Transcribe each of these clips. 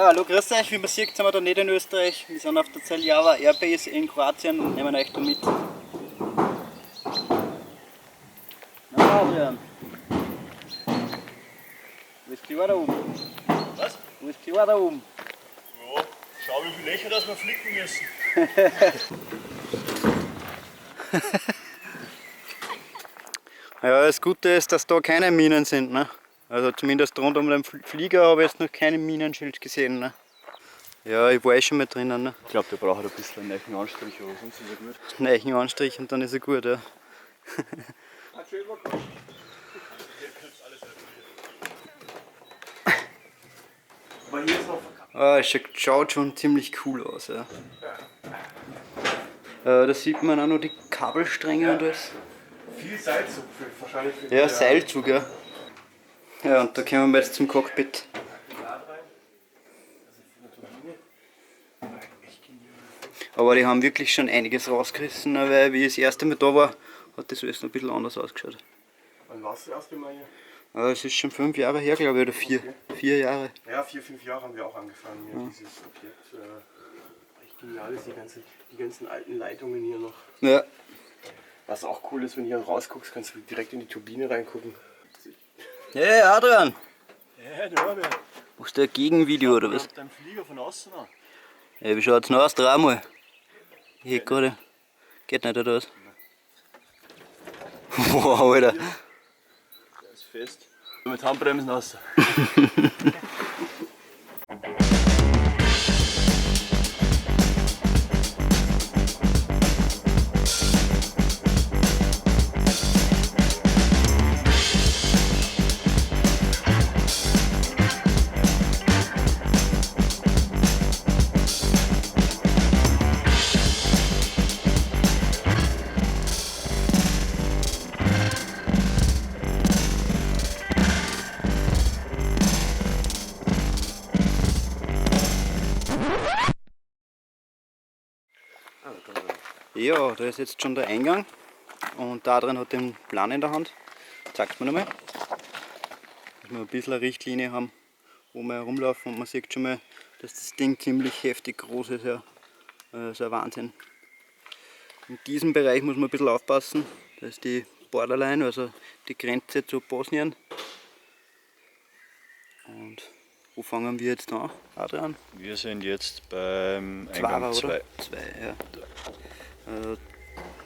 Ja, hallo, grüß euch. Wie man sieht, sind wir da nicht in Österreich. Wir sind auf der Celjava Airbase in Kroatien. Nehmen euch da mit. Na, Adrian. Wo ist die Uhr da oben? Was? Wo ist die Uhr da oben? Ja, schau wie viele Löcher das wir flicken müssen. Ja, das Gute ist, dass da keine Minen sind. Ne? Also zumindest rund um den Flieger habe ich jetzt noch kein Minenschild gesehen. Ne? Ja, ich war eh schon mal drinnen. Ne? Ich glaube, der braucht ein bisschen einen neuen Anstrich, aber sonst ist er gut. Einen Eichen Anstrich und dann ist er gut. Ja. Aber hier ist noch Es schaut schon ziemlich cool aus. Ja. Da sieht man auch noch die Kabelstränge und alles. viel Seilzug wahrscheinlich für Ja, Seilzug, ja. Ja, und da kommen wir jetzt zum Cockpit. Aber die haben wirklich schon einiges rausgerissen, weil wie ich das erste Mal da war, hat das alles noch ein bisschen anders ausgeschaut. Wann warst du das erste Mal hier? Es ist schon 5 Jahre her, glaube ich, oder 4. Okay. 4 Jahre. Ja, 4, 5 Jahre haben wir auch angefangen hier, dieses Objekt. Echt genial ist, die ganzen alten Leitungen hier noch. Ja. Was auch cool ist, wenn du hier rausguckst, kannst du direkt in die Turbine reingucken. Hey Adrian, Ja, der Norbert. machst du ein Gegenvideo oder was? Dein Flieger von außen an. Ja, wie schaut's noch aus? Dreh mal. Hier gerade. Geht nicht, oder was? Wow, Alter. Der ist fest. Mit Handbremsen aus. Ja, da ist jetzt schon der Eingang und da drin hat den Plan in der Hand. Zeig's mir nochmal. Dass wir ein bisschen eine Richtlinie haben, wo wir herumlaufen und man sieht schon mal, dass das Ding ziemlich heftig groß ist. Ja. Das ist ein Wahnsinn. In diesem Bereich muss man ein bisschen aufpassen. Das ist die Borderline, also die Grenze zu Bosnien. Und wo fangen wir jetzt an, Adrian? Wir sind jetzt beim Zwei, Eingang 2. oder? 2, ja.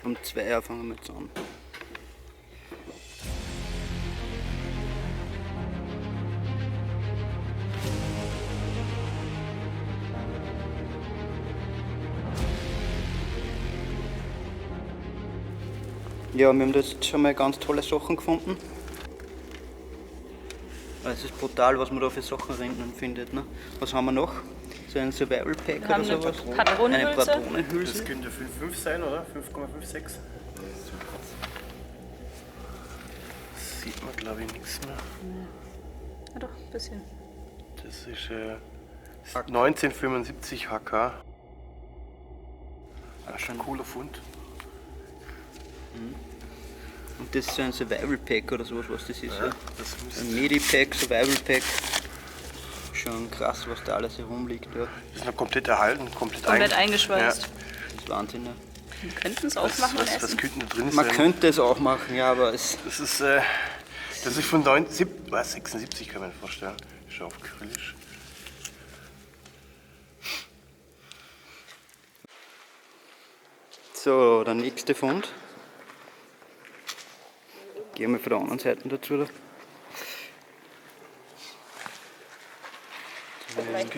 Um 2 fangen wir jetzt an. Ja, wir haben da jetzt schon mal ganz tolle Sachen gefunden. Es ist brutal, was man da für Sachen drinnen findet. Ne? Was haben wir noch? So ein Survival Pack Wir oder haben sowas? eine Patronenhülse. Das Patronenhülse. könnte 5,5 sein, oder? 5,56. Sieht man glaube ich nichts mehr. Ja, doch, ein bisschen. Das ist 1975 HK. Das ist ein cooler Fund. Und das ist so ein Survival Pack oder sowas, was das ist. Ja. Das Ein Medipack, Survival Pack. Schon krass, was da alles herumliegt. Ja. ist noch komplett erhalten, komplett Eingeschweißt. Das ist Wahnsinn. Ja. Wir könnten es aufmachen und Was essen. könnte da drin Man sein? könnte es auch machen, ja, aber es. Das ist von 76, kann man sich vorstellen. Ist schon auf Kyrillisch. So, der nächste Fund. Gehen wir von der anderen Seite dazu. Da. Vielleicht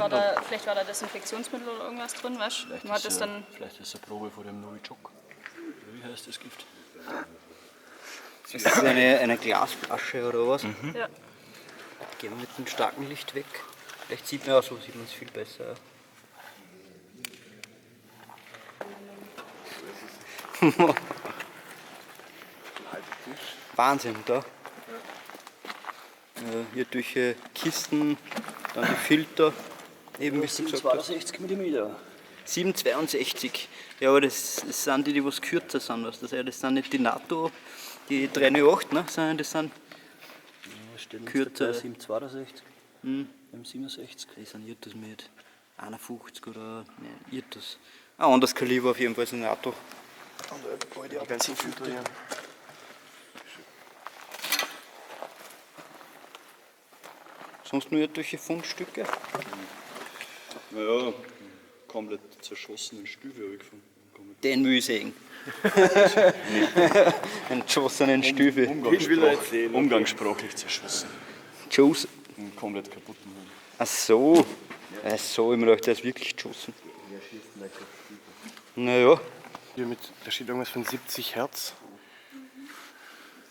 war da Desinfektionsmittel oder irgendwas drin, weißt du? Man hat das dann. Vielleicht ist es eine Probe von dem Novichok. Wie heißt das Gift? Das ist eine Glasflasche oder was? Ja. Gehen wir mit dem starken Licht weg. Vielleicht sieht man auch so, sieht man es viel besser. Wahnsinn, da. Hier durch Kisten, dann die Filter, eben wie du gesagt hast. 62 mm. 762. Ja, aber das sind die was kürzer sind. Was das sind nicht die NATO, die 308, ne, sondern das sind Ja, steht Kürzer. 762. M67, die sind das mit 51 oder nein, das. Ein anderes Kaliber auf jeden Fall, so ein Auto. Die ganzen Filter hier. Sonst nur irgendwelche Fundstücke? Naja, komplett zerschossenen Stühle habe ich gefunden. Den will ich sehen. Einen geschossenen Stiefel. Umgangssprachlich zerschossen. Geschossen. Einen komplett kaputten. Ach so. Ach so, ich mir gedacht, der ist wirklich geschossen. Naja, Hier mit, da steht irgendwas von 70 Hertz.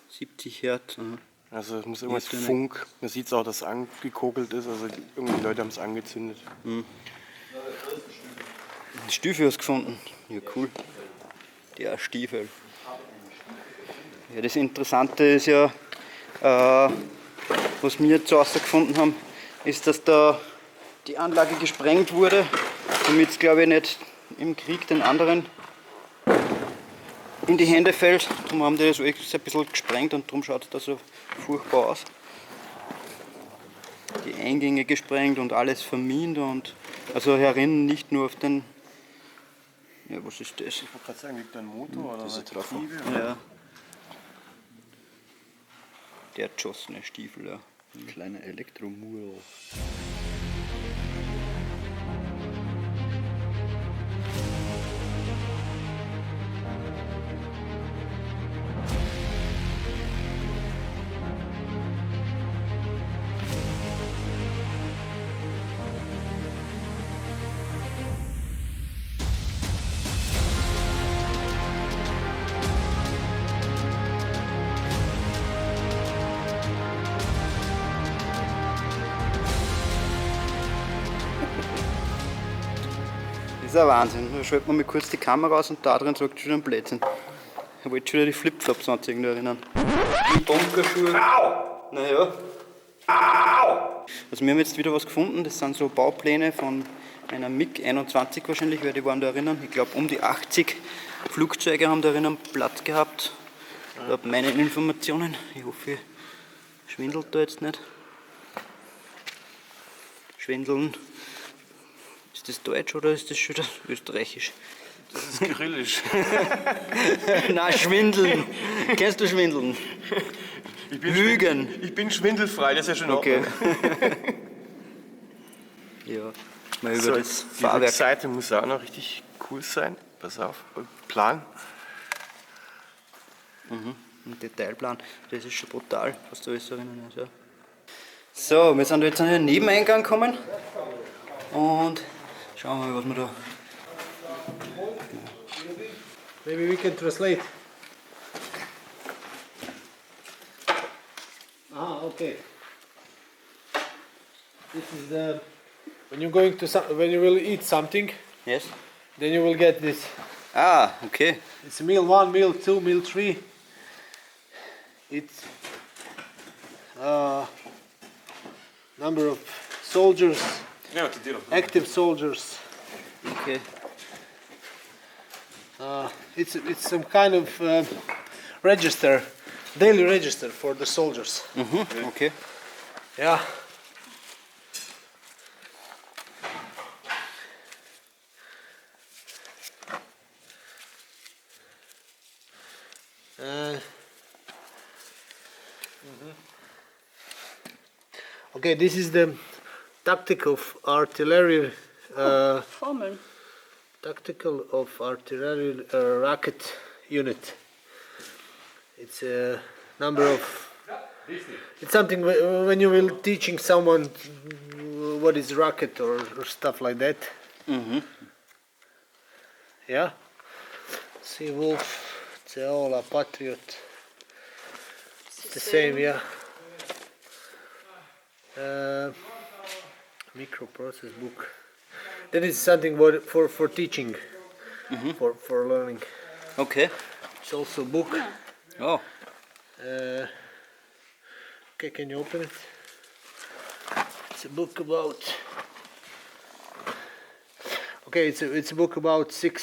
70 Hertz. Aha. Also es muss irgendwas Ist ja nicht- Funk. Man sieht auch, dass es angekokelt ist. Also irgendwie Leute haben es angezündet. Den Stiefel hast du gefunden. Ja, cool. Der Stiefel. Ja, das Interessante ist ja, was wir jetzt herausgefunden haben, ist, dass da die Anlage gesprengt wurde, damit es, glaube ich, nicht im Krieg den anderen in die Hände fällt. Darum haben die das alles ein bisschen gesprengt und darum schaut es da so furchtbar aus. Die Eingänge gesprengt und alles vermint und also herinnen nicht nur auf den. Ja, was ist das? Ich wollte gerade sagen, liegt da ein Motor oder Diese halt Treffer. Knievel? Ja. Der geschossene Stiefel, ja. Kleiner Elektromurl. Das ist ein Wahnsinn. Da schaltet man mal kurz die Kamera aus und da drin sagt schon ein Blödsinn. Ich wollte schon wieder die Flipflops anziehen, da erinnern. Die Bunkerschuhe. Naja. Also wir haben jetzt wieder was gefunden. Das sind so Baupläne von einer MiG-21 wahrscheinlich, wer die waren da erinnern. Ich glaube um die 80 Flugzeuge haben da erinnern Platz gehabt. Laut meinen Informationen. Ich hoffe, ich schwindelt da jetzt nicht. Schwindeln. Ist das Deutsch oder ist das schon wieder Österreichisch? Das ist kyrillisch. Nein, schwindeln. Kennst du schwindeln? Lügen. Ich bin schwindelfrei, das ist ja schon Okay. ordentlich. Ja, mal über So, das die Fahrwerk. Rückseite muss auch noch richtig cool sein. Pass auf, Plan. Ein Detailplan. Das ist schon brutal, was da alles erinnern ist. Ja. So, wir sind jetzt an den Nebeneingang gekommen. Und schauen wir mal, was wir da. Maybe we can translate. Ah, okay. This is the when you're going to when you will eat something, Yes? then you will get this. Ah, okay. It's meal 1, meal 2, meal 3. It's number of soldiers, active soldiers. Okay. It's some kind of register, daily register for the soldiers. Okay. Yeah. Okay, this is the tactic of artillery. Formeln. Tactical of artillery rocket unit. It's a number of. It's something when you will teaching someone what is rocket or stuff like that. Yeah. See Wolf, Zeola, Patriot. It's the same, yeah. Microprocess book. That is something for teaching, for learning. Okay. It's also a book. Oh, Okay, can you open it? It's a book about. Okay, it's a book about sick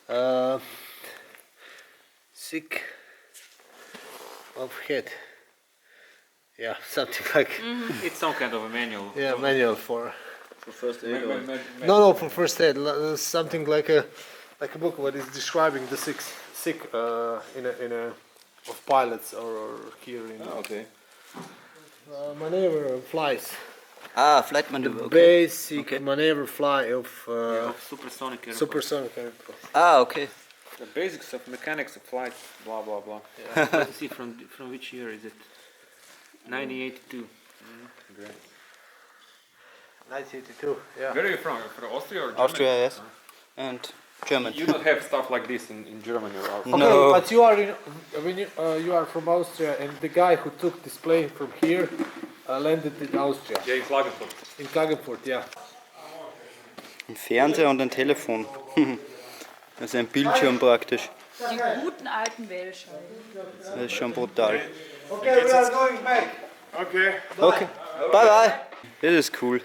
of head. Yeah, something like It's some kind of a manual. yeah, manual for first aid. no for first aid. Something like a book what is describing the sick in a of pilots or here in Okay. maneuver flies. Ah, flight maneuver, okay. Basic Okay. maneuver fly of Supersonic aircraft. supersonic aircraft. Ah, okay. The basics of mechanics of flight, blah blah blah. Let's see from which year is it? 1982. Great. 1982. Yeah. Where are you from? From Austria or Germany? Austria, yes. And German. You don't have stuff like this in Germany or Okay, No. but you are when you are from Austria, and the guy who took this plane from here landed in Austria, Yeah, in Klagenfurt. in Klagenfurt. Yeah. Ein Fernseher und ein Telefon. Also ein Bildschirm praktisch. Den guten alten Wählscheiben. Das ist schon brutal. Okay, we are going back. Okay. Okay. Bye bye. Das ist cool.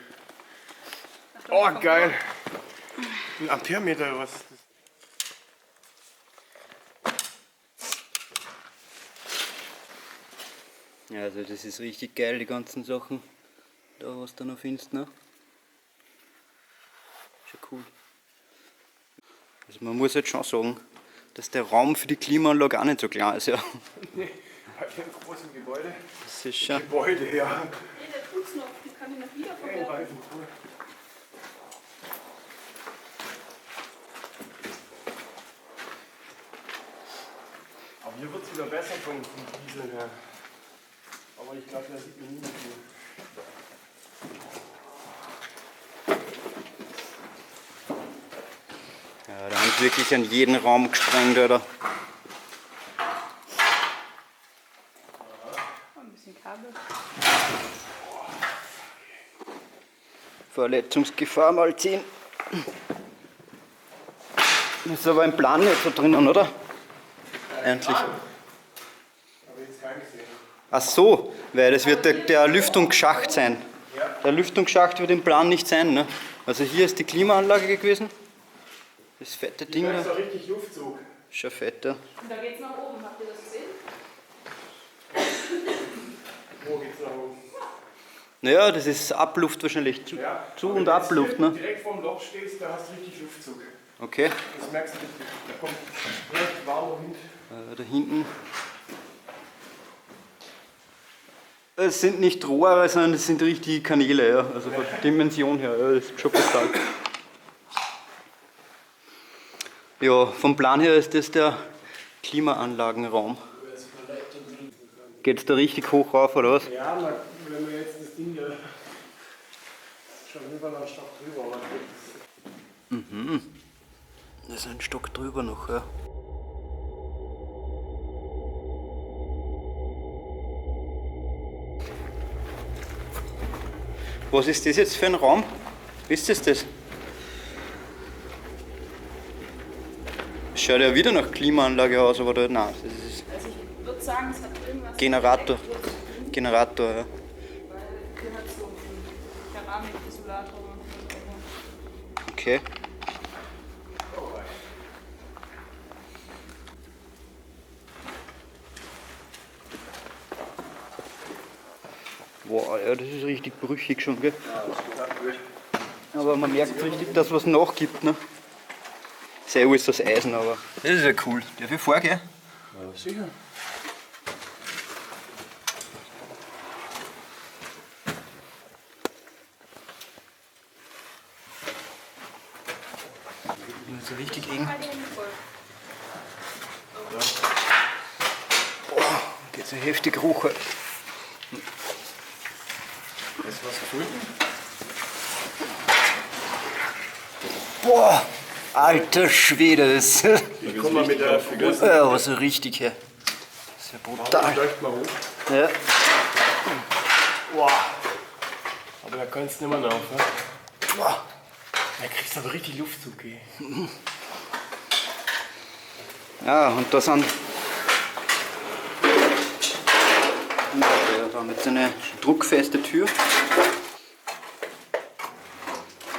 Oh, geil. Ein Amperemeter oder was? Ja, also das ist richtig geil, die ganzen Sachen. Da was du noch findest, ne? Schon cool. Also man muss halt schon sagen, dass der Raum für die Klimaanlage auch nicht so klein ist, ja. Nee, bei dem großen Gebäude. Das ist schon. Gebäude, ja. Nee, der tut's noch. Die kann ich noch wieder verwerten. Aber hier wird es wieder besser von Diesel her. Aber ich glaube, da sieht man nie mehr viel. Ja, da haben sie wirklich an jeden Raum gesprengt, oder? Ein bisschen Kabel. Verletzungsgefahr mal 10. Das ist aber im Plan nicht so drinnen, oder? Eigentlich. Aber jetzt kein gesehen. Ach so, weil das wird der Lüftungsschacht sein. Der Lüftungsschacht wird im Plan nicht sein, ne? Also hier ist die Klimaanlage gewesen. Das fette Ding Da ist da. doch richtig Luftzug. Ist schon fett, ja. Und da geht's nach oben. Habt ihr das gesehen? Wo geht's nach oben? Naja, das ist Abluft wahrscheinlich. Zu und Abluft, Wenn du ne? direkt vorm Loch stehst, da hast du richtig Luftzug. Okay. Das merkst du richtig. Da kommt recht warmer Wind. Da hinten. Es sind nicht Rohre, sondern es sind richtige Kanäle, ja. Also von der Dimension her, ja, das ist schon brutal. Ja, vom Plan her ist das der Klimaanlagenraum. Geht's da richtig hoch rauf, oder was? Ja, wenn wir jetzt das Ding schon über einen Stock drüber, aber Das ist ein Stock drüber noch, ja. Was ist das jetzt für ein Raum? Wisst ihr das? Schaut ja wieder nach Klimaanlage aus, aber da, nein, das ist Also ich würde sagen, es hat irgendwas. Generator. Weil Generator, ja. hier hat so einen Keramisolator und so. Okay. Boah, ja, das ist richtig brüchig schon, gell? Aber man merkt richtig, dass was nachgibt, ne? Sehr ist das Eisen, aber. Das ist ja cool. Darf ich vorgehen? Ja, sicher. So richtig eng. Halt die Hände voll. Geht so heftig hoch halt. Ist was gefunden? Boah! Alter Schwede, das ist. Ich komme mal mit der Figur. Ja, aber so richtig her. Das ist ja brutal. Läuft mal hoch. Ja. Wow. Aber da kannst du nicht mehr rauf, ne? Boah. Da kriegst du aber richtig Luftzug, ey. Ja, und da sind. Ja, da haben wir jetzt eine druckfeste Tür.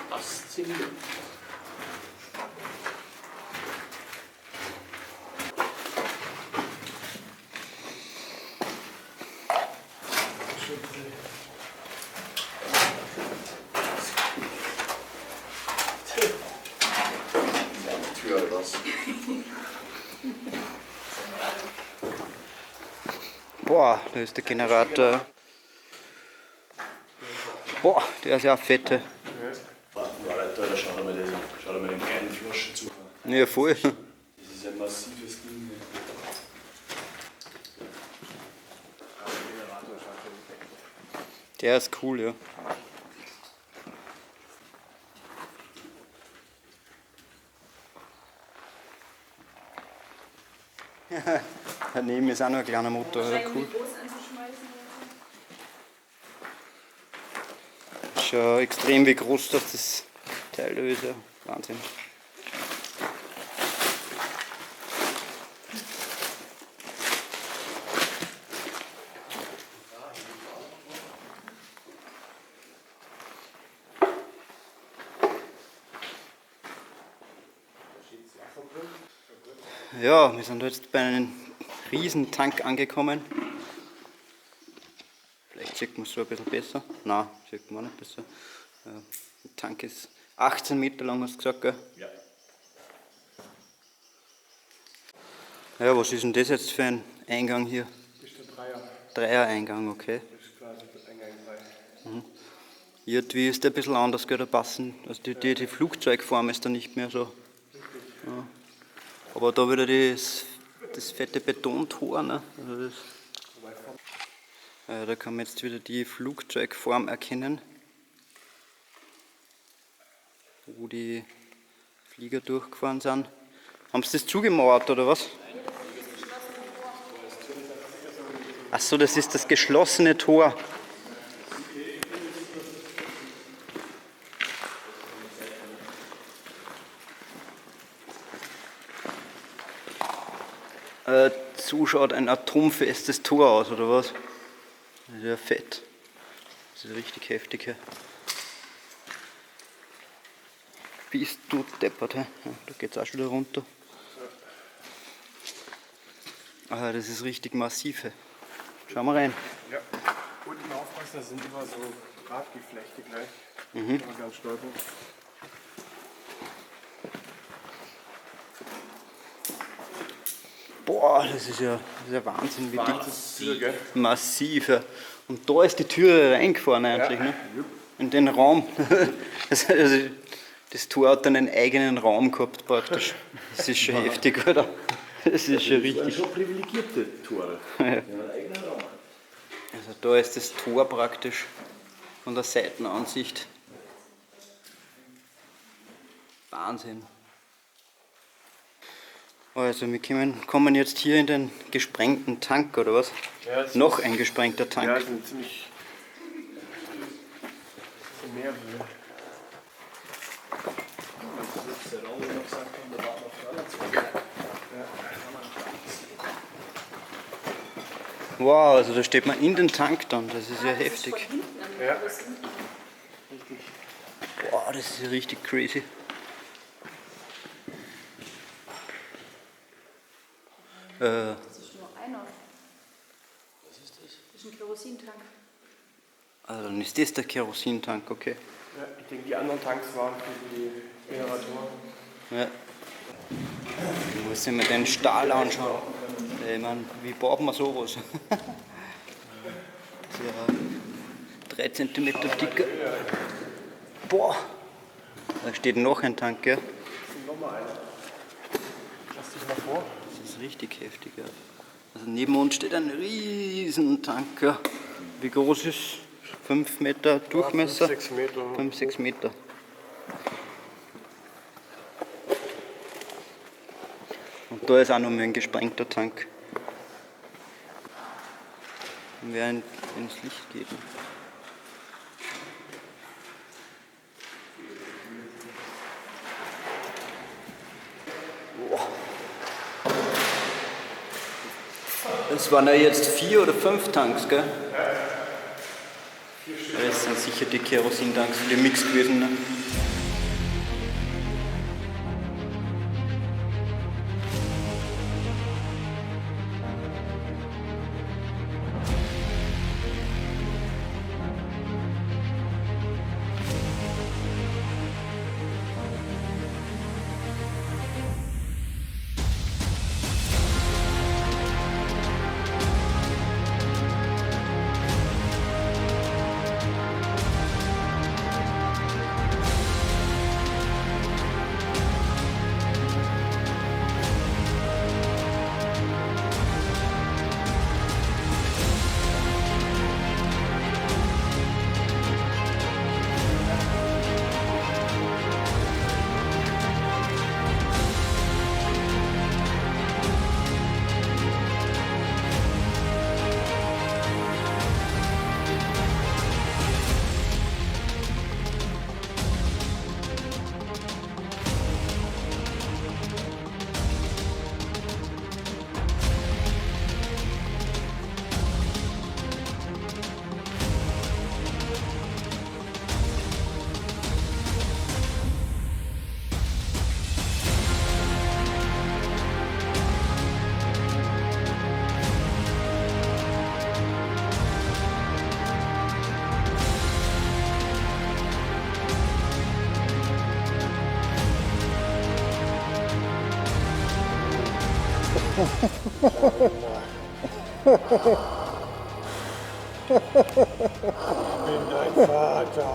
Faszinierend. aus. Boah, da ist der Generator. Boah, der ist ja fette. Alter, da schau dir mal den kleinen Flaschen zu. Ja, voll. Das ist ein massives Ding. Der ist cool, ja. Daneben ist auch noch ein kleiner Motor, ja, cool. Ist schon extrem wie groß das Teil da ist, ja. Wahnsinn. Ja, wir sind jetzt bei einem riesen Tank angekommen. Vielleicht sieht man es so ein bisschen besser. Nein, sieht man auch nicht besser. Der Tank ist 18 Meter lang, hast du gesagt, gell? Ja. Ja, was ist denn das jetzt für ein Eingang hier? Das ist der Dreier. Dreier-Eingang, okay. Das ist quasi der Eingang 3. Irgendwie ist der ein bisschen anders, gell, da passen. Also die Flugzeugform ist da nicht mehr so. Ja. Aber da wieder das fette Betontor, ne? Also da kann man jetzt wieder die Flugzeugform erkennen, wo die Flieger durchgefahren sind. Haben sie das zugemauert oder was? Achso, das ist das geschlossene Tor. So schaut ein atomfestes Tor aus, oder was? Das ist ja fett. Das ist richtig heftig hier. Bist du deppert, hä? Ja, da geht's auch schon wieder runter. Ah, das ist richtig massiv. Hä? Schauen wir rein. Ja. Unten aufpassen, da sind immer so Drahtgeflechte gleich. Kann man ganz stolpern. Boah, das ist ja Wahnsinn, wie dick. Tür, gell? Massiv. Ja. Und da ist die Tür reingefahren eigentlich, ne? In den Raum. Das Tor hat dann einen eigenen Raum gehabt praktisch. Das ist schon heftig, oder? Das ist schon richtig. schon privilegierte Tore. Ja. Also da ist das Tor praktisch von der Seitenansicht. Wahnsinn. Also wir kommen jetzt hier in den gesprengten Tank, oder was? Ja, das Noch ein gesprengter Tank. Ja, das sind ziemlich mehrere. Wow, also da steht man in den Tank dann, das ist ja heftig. Ja. Wow, das ist ja richtig crazy. Das ist nur einer. Was ist das? Das ist ein Kerosintank. Also dann ist das der Kerosintank, okay. Ja, ich denke, die anderen Tanks waren für die Generatoren. Ja. Ich muss mir den Stahl anschauen. Ich meine, wie baut man sowas? Das ist ja 3 cm dicker. Boah! Da steht noch ein Tank, gell? Nochmal einer. Lass dich mal vor. Das ist richtig heftig, ja. Also neben uns steht ein riesen Tanker. Wie groß ist? 5 Meter Durchmesser? 6 Meter. 5, 6 Meter. Und da ist auch noch mal ein gesprengter Tank. Den werden ins Licht geben. Boah. Das waren ja jetzt 4 oder 5 Tanks, gell? Das sind sicher die Kerosintanks für den Mix gewesen. Ne? Ich bin dein Vater.